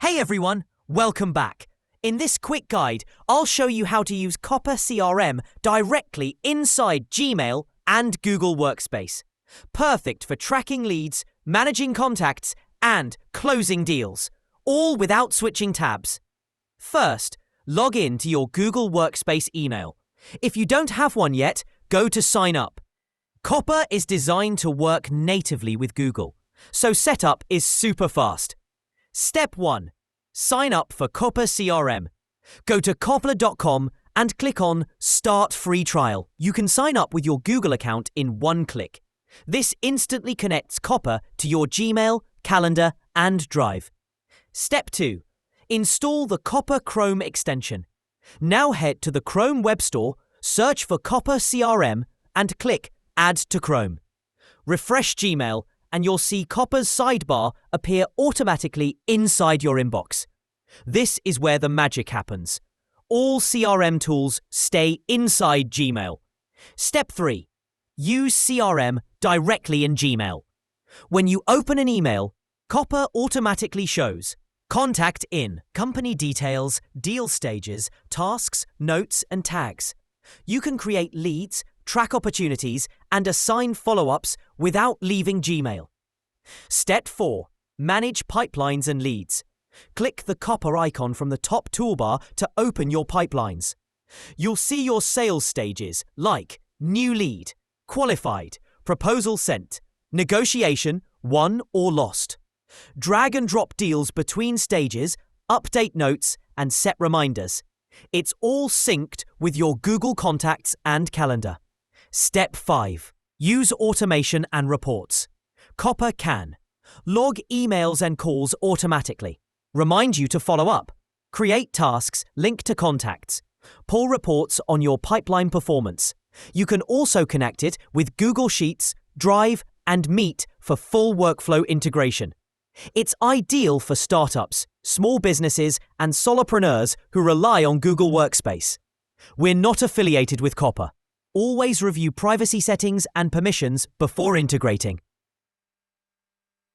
Hey everyone, welcome back. In this quick guide, I'll show you how to use Copper CRM directly inside Gmail and Google Workspace. Perfect for tracking leads, managing contacts, and closing deals, all without switching tabs. First, log in to your Google Workspace email. If you don't have one yet, go to sign up. Copper is designed to work natively with Google, so setup is super fast. Step 1. Sign up for Copper CRM. Go to Gogole.com and click on Start Free Trial. You can sign up with your Google account in one click. This instantly connects Copper to your Gmail, calendar, and Drive. Step 2. Install the Copper Chrome extension. Now head to the Chrome Web Store, search for Copper CRM, and click Add to Chrome. Refresh Gmail, and you'll see Copper's sidebar appear automatically inside your inbox. This is where the magic happens. All CRM tools stay inside Gmail. Step 3. Use CRM directly in Gmail. When you open an email, Copper automatically shows contact in, company details, deal stages, tasks, notes, and tags. You can create leads, track opportunities, and assign follow-ups without leaving Gmail. Step 4. Manage pipelines and leads. Click the Copper icon from the top toolbar to open your pipelines. You'll see your sales stages like new lead, qualified, proposal sent, negotiation, won or lost. Drag and drop deals between stages, update notes, and set reminders. It's all synced with your Google Contacts and calendar. Step 5. Use automation and reports. Copper can log emails and calls automatically, remind you to follow up, create tasks linked to contacts, pull reports on your pipeline performance. You can also connect it with Google Sheets, Drive, and Meet for full workflow integration. It's ideal for startups, small businesses, and solopreneurs who rely on Google Workspace. We're not affiliated with Copper. Always review privacy settings and permissions before integrating.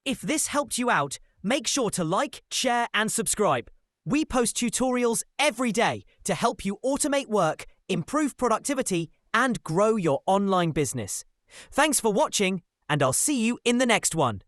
If this helped you out, make sure to like, share, and subscribe. We post tutorials every day to help you automate work, improve productivity, and grow your online business. Thanks for watching, and I'll see you in the next one.